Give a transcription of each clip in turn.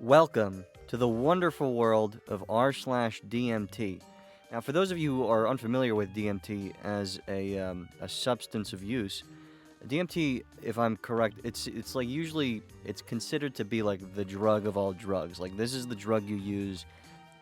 Welcome to the wonderful world of r/DMT. Now, for those of you who are unfamiliar with DMT as a substance of use, DMT, if I'm correct, it's like usually it's considered to be like the drug of all drugs. Like this is the drug you use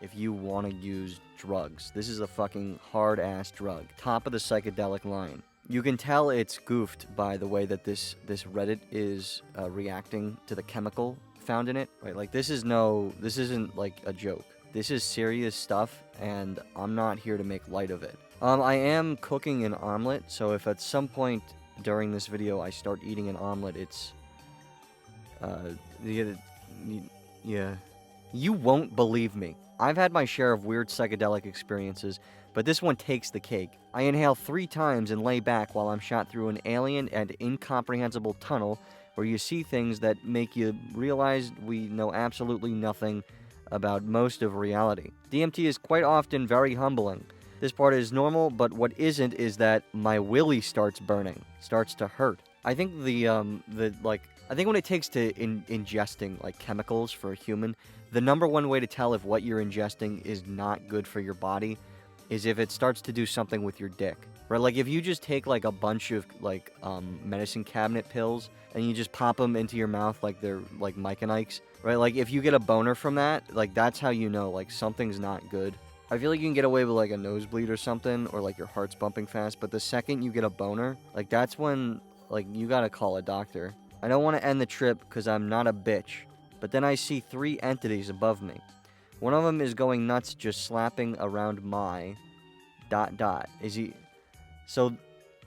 if you want to use drugs. This is a fucking hard ass drug, top of the psychedelic line. You can tell it's goofed by the way that this Reddit is reacting to the chemical found in it. Right, like this isn't like a joke. This is serious stuff, and I'm not here to make light of it. I am cooking an omelet, so if at some point during this video I start eating an omelet, it's yeah, you won't believe me. I've had my share of weird psychedelic experiences, but this one takes the cake. I inhale 3 times and lay back while I'm shot through an alien and incomprehensible tunnel where you see things that make you realize we know absolutely nothing about most of reality. DMT is quite often very humbling. This part is normal, but what isn't is that my willy starts burning, starts to hurt. I think I think when it takes to ingesting like chemicals for a human, the number one way to tell if what you're ingesting is not good for your body is if it starts to do something with your dick. Right? Like if you just take like a bunch of like medicine cabinet pills and you just pop them into your mouth like they're like Mike and Ike's, right? Like if you get a boner from that, like that's how you know like something's not good. I feel like you can get away with like a nosebleed or something, or like your heart's bumping fast, but the second you get a boner, like that's when like you gotta call a doctor. I don't want to end the trip because I'm not a bitch, but then I see 3 entities above me. One of them is going nuts just slapping around my ... Is he... So,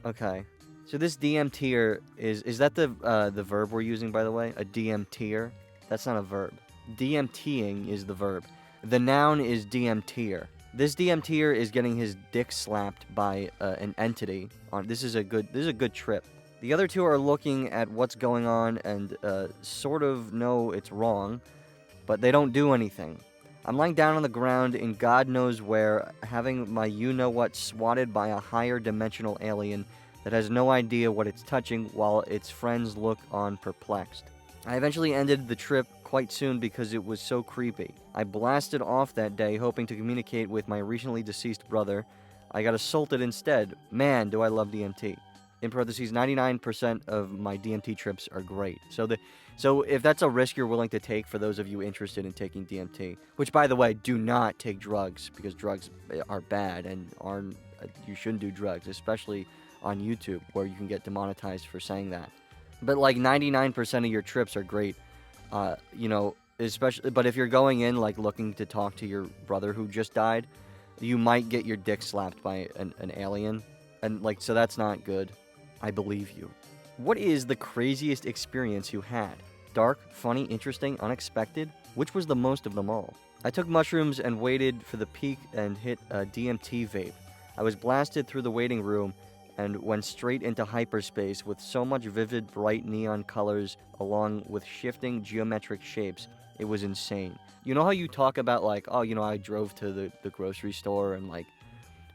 okay. So this DMTer is that the verb we're using, by the way? A DMTer? That's not a verb. DMTing is the verb. The noun is DMTer. This DMTer is getting his dick slapped by an entity. This is a good trip. The other 2 are looking at what's going on and sort of know it's wrong, but they don't do anything. I'm lying down on the ground in God knows where, having my you-know-what swatted by a higher dimensional alien that has no idea what it's touching while its friends look on perplexed. I eventually ended the trip quite soon because it was so creepy. I blasted off that day hoping to communicate with my recently deceased brother. I got assaulted instead. Man, do I love DMT. In parentheses, 99% of my DMT trips are great. So if that's a risk you're willing to take for those of you interested in taking DMT, which, by the way, do not take drugs because drugs are bad and you shouldn't do drugs, especially on YouTube where you can get demonetized for saying that. But like 99% of your trips are great, especially. But if you're going in like looking to talk to your brother who just died, you might get your dick slapped by an alien, and like so that's not good. I believe you. What is the craziest experience you had? Dark, funny, interesting, unexpected? Which was the most of them all? I took mushrooms and waited for the peak and hit a DMT vape. I was blasted through the waiting room and went straight into hyperspace with so much vivid, bright neon colors along with shifting geometric shapes. It was insane. You know how you talk about like, oh, I drove to the grocery store and like,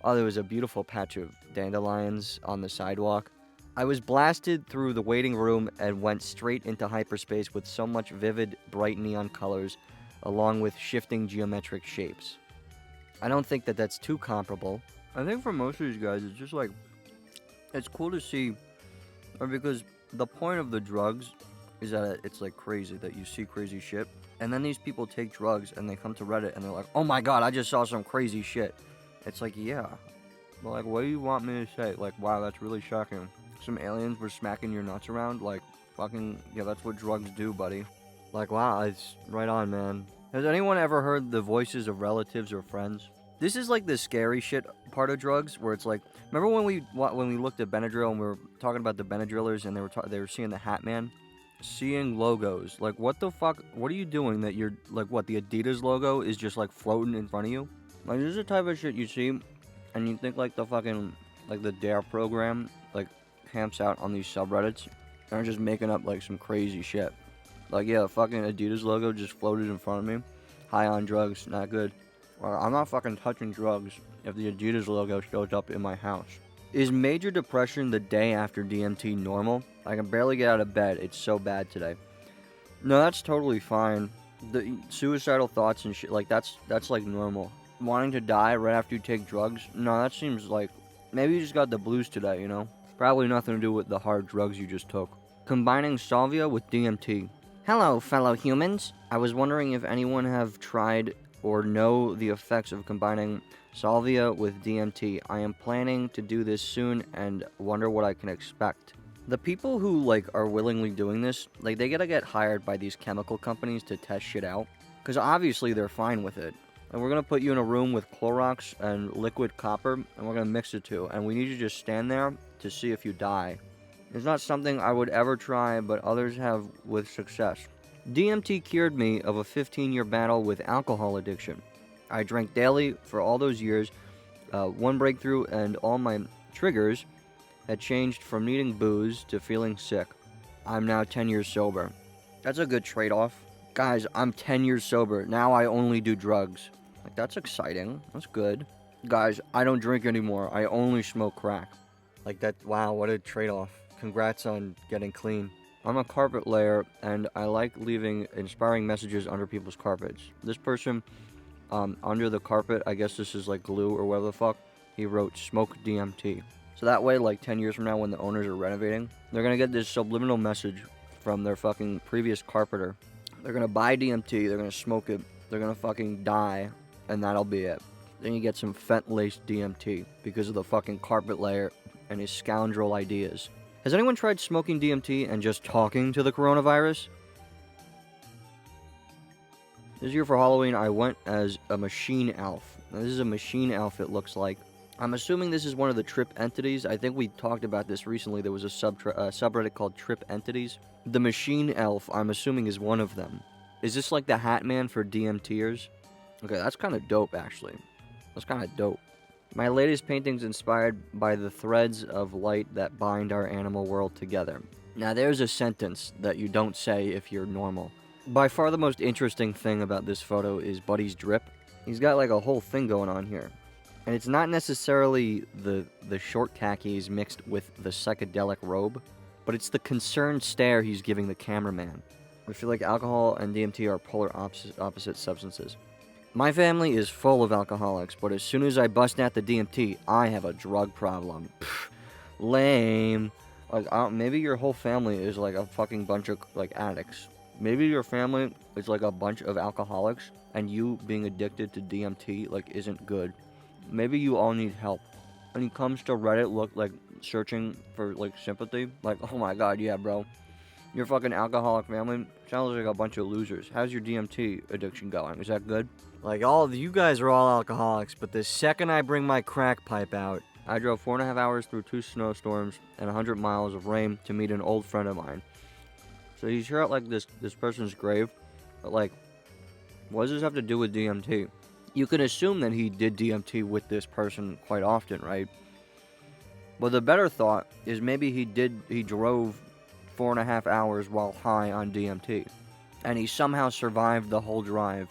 oh, there was a beautiful patch of dandelions on the sidewalk? I was blasted through the waiting room and went straight into hyperspace with so much vivid, bright neon colors, along with shifting geometric shapes. I don't think that that's too comparable. I think for most of these guys, it's just like, it's cool to see, because the point of the drugs is that it's like crazy, that you see crazy shit, and then these people take drugs and they come to Reddit and they're like, oh my god, I just saw some crazy shit. It's like, yeah, but like, what do you want me to say? Like, wow, that's really shocking. Some aliens were smacking your nuts around? Like, fucking, yeah, that's what drugs do, buddy. Like, wow, it's right on, man. Has anyone ever heard the voices of relatives or friends? This is like the scary shit part of drugs, where it's like, remember when we looked at Benadryl and we were talking about the Benadryllers and they were seeing the Hat Man? Seeing logos. Like, what the fuck? What are you doing that you're, like, what, the Adidas logo is just, like, floating in front of you? Like, this is the type of shit you see, and you think, like, the fucking, like, the DARE program, like, camps out on these subreddits, and are just making up, like, some crazy shit. Like, yeah, the fucking Adidas logo just floated in front of me. High on drugs, not good. Well, I'm not fucking touching drugs if the Adidas logo shows up in my house. Is major depression the day after DMT normal? I can barely get out of bed. It's so bad today. No, that's totally fine. The suicidal thoughts and shit, like, that's like normal. Wanting to die right after you take drugs? No, that seems like maybe you just got the blues today, you know? Probably nothing to do with the hard drugs you just took. Combining salvia with DMT. Hello, fellow humans. I was wondering if anyone have tried or know the effects of combining salvia with DMT. I am planning to do this soon and wonder what I can expect. The people who, like, are willingly doing this, like, they gotta get hired by these chemical companies to test shit out. Because obviously they're fine with it. And we're gonna put you in a room with Clorox and liquid copper, and we're gonna mix the two. And we need you to just stand there to see if you die. It's not something I would ever try, but others have with success. DMT cured me of a 15-year battle with alcohol addiction. I drank daily for all those years. One breakthrough and all my triggers had changed from needing booze to feeling sick. I'm now 10 years sober. That's a good trade-off. Guys, I'm 10 years sober. Now I only do drugs. Like, that's exciting. That's good. Guys, I don't drink anymore. I only smoke crack. Like, that, wow, what a trade-off. Congrats on getting clean. I'm a carpet layer, and I like leaving inspiring messages under people's carpets. This person, under the carpet, I guess this is like glue or whatever the fuck, he wrote, smoke DMT. So that way, like 10 years from now when the owners are renovating, they're gonna get this subliminal message from their fucking previous carpenter. They're gonna buy DMT, they're gonna smoke it, they're gonna fucking die, and that'll be it. Then you get some fent-laced DMT because of the fucking carpet layer and his scoundrel ideas. Has anyone tried smoking DMT and just talking to the coronavirus? This year for Halloween, I went as a machine elf. Now, this is a machine elf, it looks like. I'm assuming this is one of the Trip entities. I think we talked about this recently. There was a subreddit called Trip entities. The machine elf, I'm assuming, is one of them. Is this like the Hat Man for DMTers? Okay, that's kind of dope, actually. That's kind of dope. My latest painting's inspired by the threads of light that bind our animal world together. Now, there's a sentence that you don't say if you're normal. By far the most interesting thing about this photo is Buddy's drip. He's got like a whole thing going on here. And it's not necessarily the short khakis mixed with the psychedelic robe, but it's the concerned stare he's giving the cameraman. I feel like alcohol and DMT are polar opposite substances. My family is full of alcoholics, but as soon as I bust out the DMT, I have a drug problem. Pfft, lame. Like, maybe your whole family is like a fucking bunch of like addicts. Maybe your family is like a bunch of alcoholics, and you being addicted to DMT like isn't good. Maybe you all need help. When it comes to Reddit, look like searching for like sympathy. Like, oh my god, yeah, bro. Your fucking alcoholic family sounds like a bunch of losers. How's your DMT addiction going? Is that good? Like, all of you guys are all alcoholics, but the second I bring my crack pipe out, I drove 4.5 hours through 2 snowstorms and 100 miles of rain to meet an old friend of mine. So he's here at like this person's grave, but like, what does this have to do with DMT? You can assume that he did DMT with this person quite often, right? But the better thought is maybe he drove 4.5 hours while high on DMT, and he somehow survived the whole drive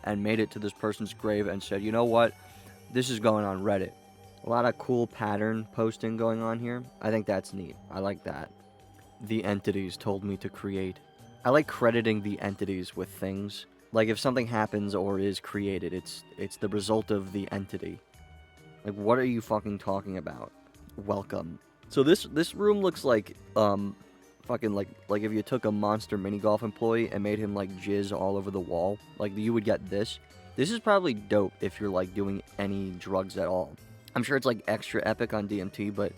and made it to this person's grave and said, you know what, this is going on Reddit. A lot of cool pattern posting going on here. I think that's neat. I like that. The entities told me to create. I like crediting the entities with things. Like, if something happens or is created, it's the result of the entity. Like, what are you fucking talking about? Welcome. So this room looks like fucking like if you took a monster mini golf employee and made him like jizz all over the wall, like you would get this. This is probably dope if you're like doing any drugs at all. I'm sure it's like extra epic on DMT, but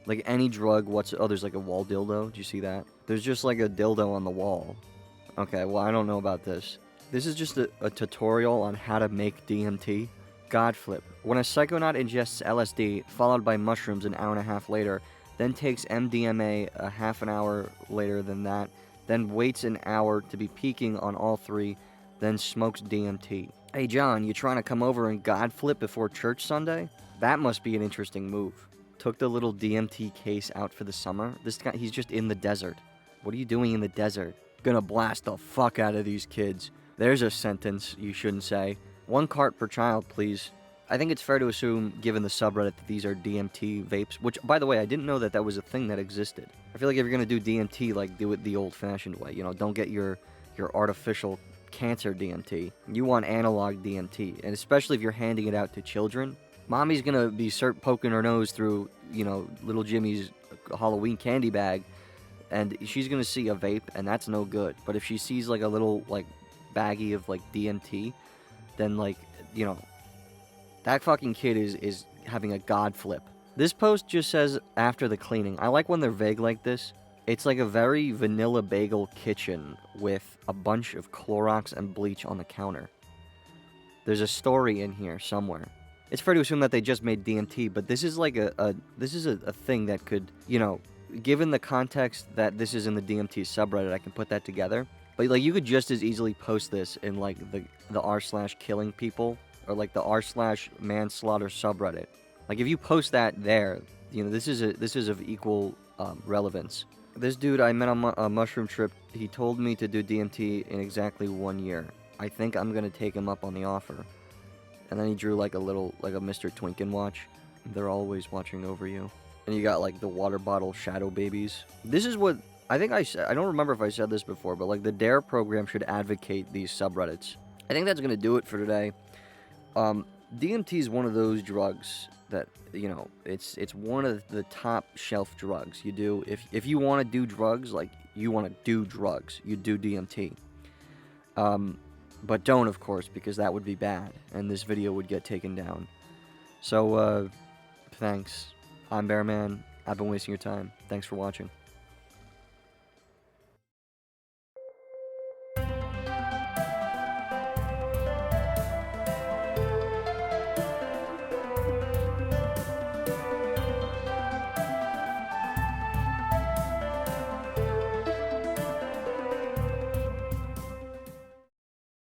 like any drug, there's like a wall dildo. Do you see that? There's just like a dildo on the wall. Okay, well, I don't know about this. This is just a tutorial on how to make DMT. Godflip. When a psychonaut ingests LSD, followed by mushrooms an hour and a half later, then takes MDMA a half an hour later than that, then waits an hour to be peaking on all three, then smokes DMT. Hey John, you trying to come over and Godflip before church Sunday? That must be an interesting move. Took the little DMT case out for the summer. This guy, he's just in the desert. What are you doing in the desert? Gonna blast the fuck out of these kids. There's a sentence you shouldn't say. 1 cart per child, please. I think it's fair to assume, given the subreddit, that these are DMT vapes, which, by the way, I didn't know that was a thing that existed. I feel like if you're gonna do DMT, like, do it the old-fashioned way, you know, don't get your artificial cancer DMT. You want analog DMT, and especially if you're handing it out to children. Mommy's gonna be poking her nose through, little Jimmy's Halloween candy bag, and she's gonna see a vape, and that's no good. But if she sees like a little baggie of DMT, then that fucking kid is having a god flip. This post just says after the cleaning. I like when they're vague like this. It's like a very vanilla bagel kitchen with a bunch of Clorox and bleach on the counter. There's a story in here somewhere. It's fair to assume that they just made DMT, but this is like a thing that could, given the context that this is in the DMT subreddit, I can put that together. But you could just as easily post this in the r/killing people or the r/manslaughter subreddit. If you post that there, this is of equal relevance. This dude I met on a mushroom trip, he told me to do DMT in exactly 1 year. I think I'm gonna take him up on the offer. And then he drew a Mr. Twinkin watch. They're always watching over you. And you got the water bottle shadow babies. This is what I think I said. I don't remember if I said this before, but the DARE program should advocate these subreddits. I think that's gonna do it for today. DMT is one of those drugs that it's one of the top shelf drugs. You do if you want to do drugs, you want to do drugs, you do DMT. But don't, of course, because that would be bad, and this video would get taken down. So, thanks. I'm Bearman. I've been wasting your time. Thanks for watching.